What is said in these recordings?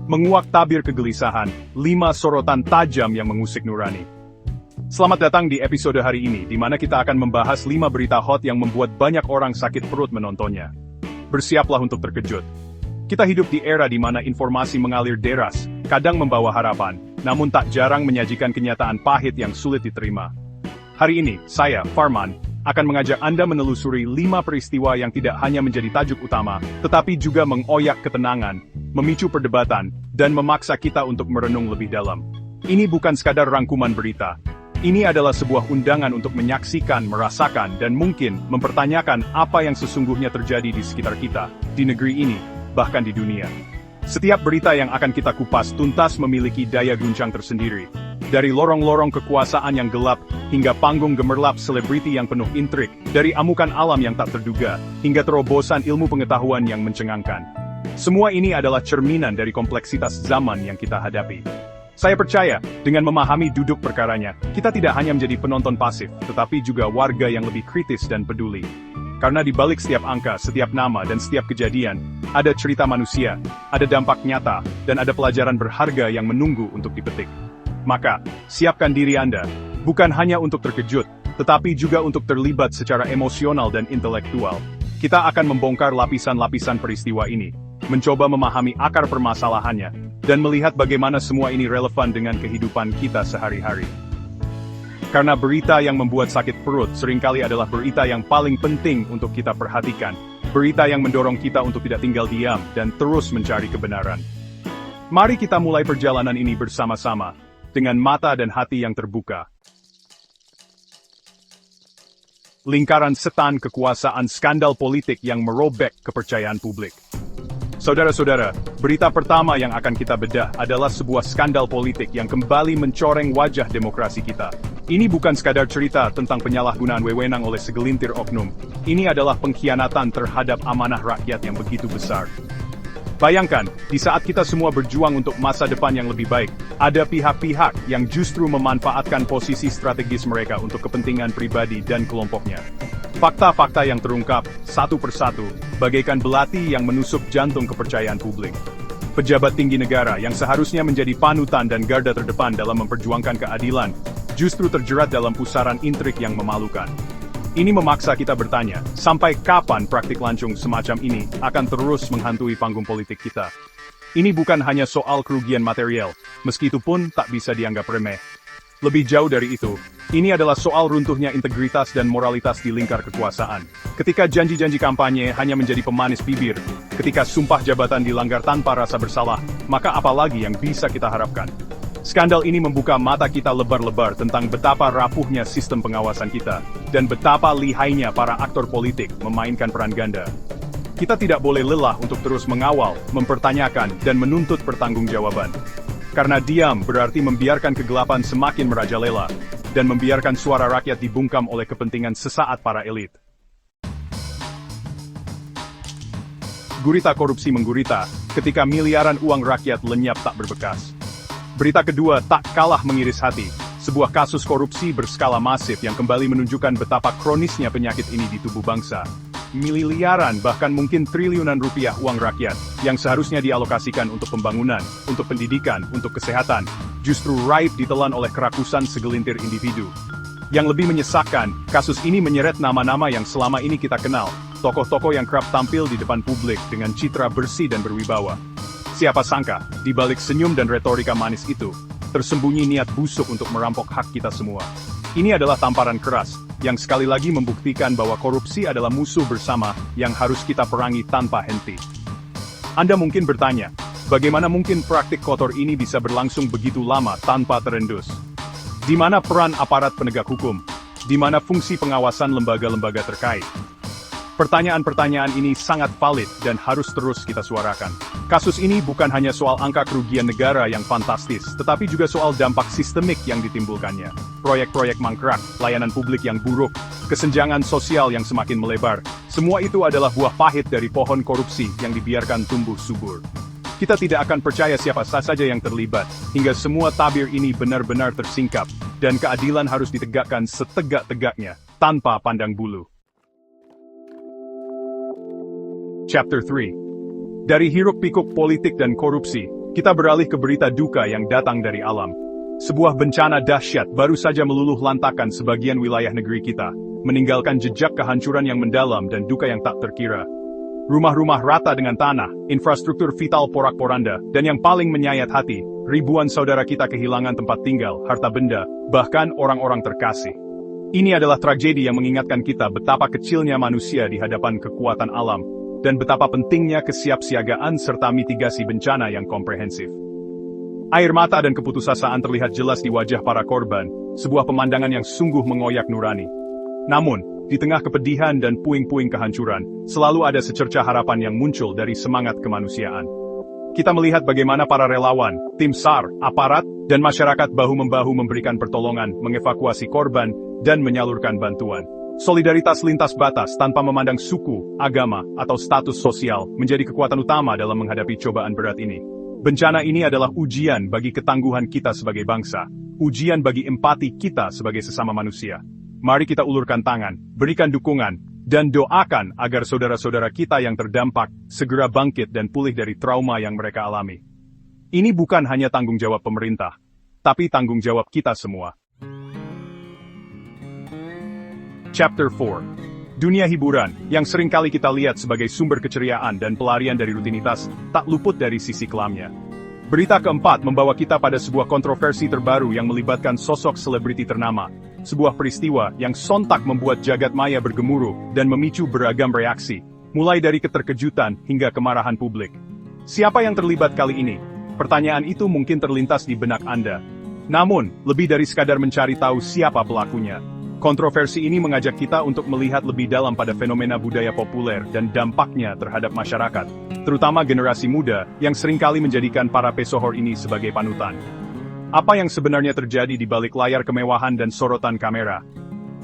Menguak tabir kegelisahan, 5 sorotan tajam yang mengusik nurani. Selamat datang di episode hari ini, di mana kita akan membahas 5 berita hot yang membuat banyak orang sakit perut menontonnya. Bersiaplah untuk terkejut. Kita hidup di era di mana informasi mengalir deras, kadang membawa harapan, namun tak jarang menyajikan kenyataan pahit yang sulit diterima. Hari ini, saya, Farman, akan mengajak Anda menelusuri 5 peristiwa yang tidak hanya menjadi tajuk utama, tetapi juga mengoyak ketenangan, memicu perdebatan, dan memaksa kita untuk merenung lebih dalam. Ini bukan sekadar rangkuman berita. Ini adalah sebuah undangan untuk menyaksikan, merasakan, dan mungkin mempertanyakan apa yang sesungguhnya terjadi di sekitar kita, di negeri ini, bahkan di dunia. Setiap berita yang akan kita kupas tuntas memiliki daya guncang tersendiri. Dari lorong-lorong kekuasaan yang gelap, hingga panggung gemerlap selebriti yang penuh intrik, dari amukan alam yang tak terduga, hingga terobosan ilmu pengetahuan yang mencengangkan. Semua ini adalah cerminan dari kompleksitas zaman yang kita hadapi. Saya percaya, dengan memahami duduk perkaranya, kita tidak hanya menjadi penonton pasif, tetapi juga warga yang lebih kritis dan peduli. Karena di balik setiap angka, setiap nama, dan setiap kejadian, ada cerita manusia, ada dampak nyata, dan ada pelajaran berharga yang menunggu untuk dipetik. Maka, siapkan diri Anda, bukan hanya untuk terkejut, tetapi juga untuk terlibat secara emosional dan intelektual. Kita akan membongkar lapisan-lapisan peristiwa ini, mencoba memahami akar permasalahannya, dan melihat bagaimana semua ini relevan dengan kehidupan kita sehari-hari. Karena berita yang membuat sakit perut seringkali adalah berita yang paling penting untuk kita perhatikan, berita yang mendorong kita untuk tidak tinggal diam dan terus mencari kebenaran. Mari kita mulai perjalanan ini bersama-sama, dengan mata dan hati yang terbuka. Lingkaran setan kekuasaan skandal politik yang merobek kepercayaan publik. Saudara-saudara, berita pertama yang akan kita bedah adalah sebuah skandal politik yang kembali mencoreng wajah demokrasi kita. Ini bukan sekadar cerita tentang penyalahgunaan wewenang oleh segelintir oknum. Ini adalah pengkhianatan terhadap amanah rakyat yang begitu besar. Bayangkan, di saat kita semua berjuang untuk masa depan yang lebih baik, ada pihak-pihak yang justru memanfaatkan posisi strategis mereka untuk kepentingan pribadi dan kelompoknya. Fakta-fakta yang terungkap, satu persatu, bagaikan belati yang menusuk jantung kepercayaan publik. Pejabat tinggi negara yang seharusnya menjadi panutan dan garda terdepan dalam memperjuangkan keadilan, justru terjerat dalam pusaran intrik yang memalukan. Ini memaksa kita bertanya, sampai kapan praktik lancung semacam ini akan terus menghantui panggung politik kita? Ini bukan hanya soal kerugian material, meski itu pun tak bisa dianggap remeh. Lebih jauh dari itu, ini adalah soal runtuhnya integritas dan moralitas di lingkar kekuasaan. Ketika janji-janji kampanye hanya menjadi pemanis bibir, ketika sumpah jabatan dilanggar tanpa rasa bersalah, maka apalagi yang bisa kita harapkan? Skandal ini membuka mata kita lebar-lebar tentang betapa rapuhnya sistem pengawasan kita, dan betapa lihainya para aktor politik memainkan peran ganda. Kita tidak boleh lelah untuk terus mengawal, mempertanyakan, dan menuntut pertanggungjawaban. Karena diam berarti membiarkan kegelapan semakin merajalela, dan membiarkan suara rakyat dibungkam oleh kepentingan sesaat para elit. Gurita korupsi menggurita, ketika miliaran uang rakyat lenyap tak berbekas. Berita kedua tak kalah mengiris hati, sebuah kasus korupsi berskala masif yang kembali menunjukkan betapa kronisnya penyakit ini di tubuh bangsa. Miliaran bahkan mungkin triliunan rupiah uang rakyat, yang seharusnya dialokasikan untuk pembangunan, untuk pendidikan, untuk kesehatan, justru raib ditelan oleh kerakusan segelintir individu. Yang lebih menyesakkan, kasus ini menyeret nama-nama yang selama ini kita kenal, tokoh-tokoh yang kerap tampil di depan publik dengan citra bersih dan berwibawa. Siapa sangka, di balik senyum dan retorika manis itu, tersembunyi niat busuk untuk merampok hak kita semua. Ini adalah tamparan keras, yang sekali lagi membuktikan bahwa korupsi adalah musuh bersama yang harus kita perangi tanpa henti. Anda mungkin bertanya, bagaimana mungkin praktik kotor ini bisa berlangsung begitu lama tanpa terendus? Di mana peran aparat penegak hukum? Di mana fungsi pengawasan lembaga-lembaga terkait? Pertanyaan-pertanyaan ini sangat valid dan harus terus kita suarakan. Kasus ini bukan hanya soal angka kerugian negara yang fantastis, tetapi juga soal dampak sistemik yang ditimbulkannya. Proyek-proyek mangkrak, layanan publik yang buruk, kesenjangan sosial yang semakin melebar, semua itu adalah buah pahit dari pohon korupsi yang dibiarkan tumbuh subur. Kita tidak akan percaya siapa saja yang terlibat, hingga semua tabir ini benar-benar tersingkap, dan keadilan harus ditegakkan setegak-tegaknya, tanpa pandang bulu. Chapter 3. Dari hiruk-pikuk politik dan korupsi, Kita beralih ke berita duka yang datang dari alam. Sebuah bencana dahsyat baru saja meluluh lantakan sebagian wilayah negeri kita, meninggalkan jejak kehancuran yang mendalam dan duka yang tak terkira. Rumah-rumah rata dengan tanah, infrastruktur vital porak-poranda, dan yang paling menyayat hati, ribuan saudara kita kehilangan tempat tinggal, harta benda, bahkan orang-orang terkasih. Ini adalah tragedi yang mengingatkan kita betapa kecilnya manusia di hadapan kekuatan alam, dan betapa pentingnya kesiapsiagaan serta mitigasi bencana yang komprehensif. Air mata dan keputusasaan terlihat jelas di wajah para korban, sebuah pemandangan yang sungguh mengoyak nurani. Namun, di tengah kepedihan dan puing-puing kehancuran, selalu ada secercah harapan yang muncul dari semangat kemanusiaan. Kita melihat bagaimana para relawan, tim SAR, aparat, dan masyarakat bahu-membahu memberikan pertolongan, mengevakuasi korban, dan menyalurkan bantuan. Solidaritas lintas batas tanpa memandang suku, agama, atau status sosial menjadi kekuatan utama dalam menghadapi cobaan berat ini. Bencana ini adalah ujian bagi ketangguhan kita sebagai bangsa, ujian bagi empati kita sebagai sesama manusia. Mari kita ulurkan tangan, berikan dukungan, dan doakan agar saudara-saudara kita yang terdampak segera bangkit dan pulih dari trauma yang mereka alami. Ini bukan hanya tanggung jawab pemerintah, tapi tanggung jawab kita semua. Chapter 4. Dunia hiburan, yang seringkali kita lihat sebagai sumber keceriaan dan pelarian dari rutinitas, tak luput dari sisi kelamnya. Berita keempat membawa kita pada sebuah kontroversi terbaru yang melibatkan sosok selebriti ternama, sebuah peristiwa yang sontak membuat jagat maya bergemuruh dan memicu beragam reaksi, mulai dari keterkejutan hingga kemarahan publik. Siapa yang terlibat kali ini? Pertanyaan itu mungkin terlintas di benak Anda. Namun, lebih dari sekadar mencari tahu siapa pelakunya. Kontroversi ini mengajak kita untuk melihat lebih dalam pada fenomena budaya populer dan dampaknya terhadap masyarakat, terutama generasi muda yang seringkali menjadikan para pesohor ini sebagai panutan. Apa yang sebenarnya terjadi di balik layar kemewahan dan sorotan kamera?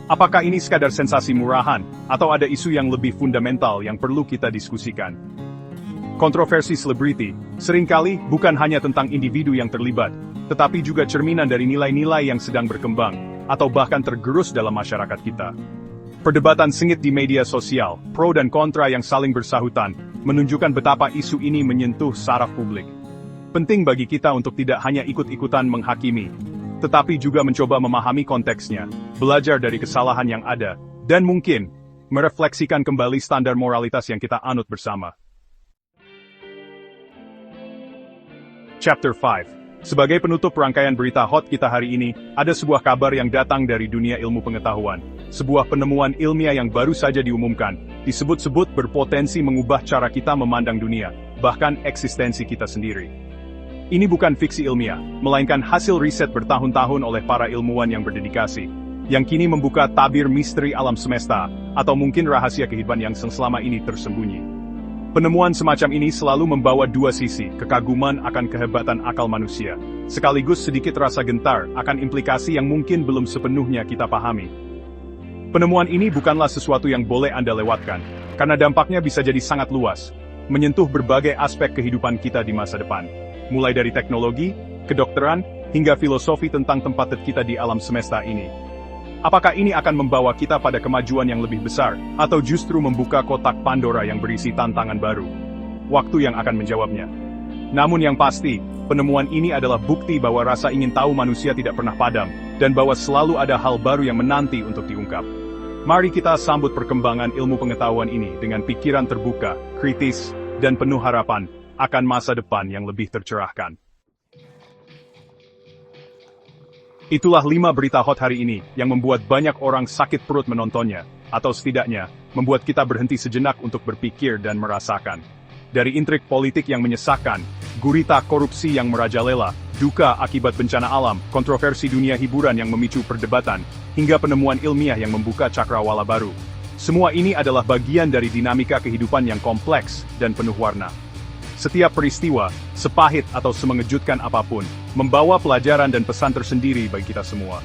Apakah ini sekadar sensasi murahan, atau ada isu yang lebih fundamental yang perlu kita diskusikan? Kontroversi selebriti seringkali bukan hanya tentang individu yang terlibat, tetapi juga cerminan dari nilai-nilai yang sedang berkembang, atau bahkan tergerus dalam masyarakat kita. Perdebatan sengit di media sosial, pro dan kontra yang saling bersahutan, menunjukkan betapa isu ini menyentuh saraf publik. Penting bagi kita untuk tidak hanya ikut-ikutan menghakimi, tetapi juga mencoba memahami konteksnya, belajar dari kesalahan yang ada, dan mungkin, merefleksikan kembali standar moralitas yang kita anut bersama. Chapter 5. Sebagai penutup rangkaian berita hot kita hari ini, ada sebuah kabar yang datang dari dunia ilmu pengetahuan. Sebuah penemuan ilmiah yang baru saja diumumkan, disebut-sebut berpotensi mengubah cara kita memandang dunia, bahkan eksistensi kita sendiri. Ini bukan fiksi ilmiah, melainkan hasil riset bertahun-tahun oleh para ilmuwan yang berdedikasi, yang kini membuka tabir misteri alam semesta, atau mungkin rahasia kehidupan yang selama ini tersembunyi. Penemuan semacam ini selalu membawa dua sisi, kekaguman akan kehebatan akal manusia, sekaligus sedikit rasa gentar akan implikasi yang mungkin belum sepenuhnya kita pahami. Penemuan ini bukanlah sesuatu yang boleh Anda lewatkan, karena dampaknya bisa jadi sangat luas, menyentuh berbagai aspek kehidupan kita di masa depan, mulai dari teknologi, kedokteran, hingga filosofi tentang tempat kita di alam semesta ini. Apakah ini akan membawa kita pada kemajuan yang lebih besar, atau justru membuka kotak Pandora yang berisi tantangan baru? Waktu yang akan menjawabnya. Namun yang pasti, penemuan ini adalah bukti bahwa rasa ingin tahu manusia tidak pernah padam, dan bahwa selalu ada hal baru yang menanti untuk diungkap. Mari kita sambut perkembangan ilmu pengetahuan ini dengan pikiran terbuka, kritis, dan penuh harapan akan masa depan yang lebih tercerahkan. Itulah 5 berita hot hari ini yang membuat banyak orang sakit perut menontonnya, atau setidaknya, membuat kita berhenti sejenak untuk berpikir dan merasakan. Dari intrik politik yang menyesakkan, gurita korupsi yang merajalela, duka akibat bencana alam, kontroversi dunia hiburan yang memicu perdebatan, hingga penemuan ilmiah yang membuka cakrawala baru. Semua ini adalah bagian dari dinamika kehidupan yang kompleks dan penuh warna. Setiap peristiwa, sepahit atau semengejutkan apapun, membawa pelajaran dan pesan tersendiri bagi kita semua.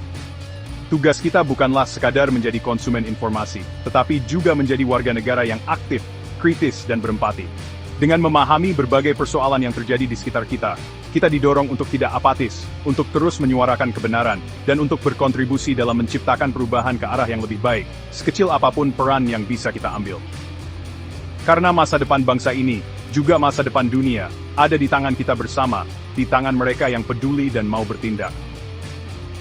Tugas kita bukanlah sekadar menjadi konsumen informasi, tetapi juga menjadi warga negara yang aktif, kritis, dan berempati. Dengan memahami berbagai persoalan yang terjadi di sekitar kita, kita didorong untuk tidak apatis, untuk terus menyuarakan kebenaran, dan untuk berkontribusi dalam menciptakan perubahan ke arah yang lebih baik, sekecil apapun peran yang bisa kita ambil. Karena masa depan bangsa ini, juga masa depan dunia, ada di tangan kita bersama, di tangan mereka yang peduli dan mau bertindak.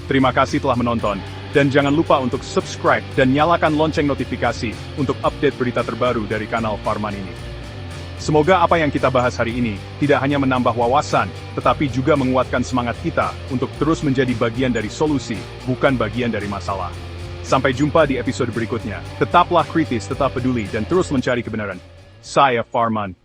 Terima kasih telah menonton, dan jangan lupa untuk subscribe dan nyalakan lonceng notifikasi untuk update berita terbaru dari kanal Farman ini. Semoga apa yang kita bahas hari ini tidak hanya menambah wawasan, tetapi juga menguatkan semangat kita untuk terus menjadi bagian dari solusi, bukan bagian dari masalah. Sampai jumpa di episode berikutnya. Tetaplah kritis, tetap peduli, dan terus mencari kebenaran. Saya Farman.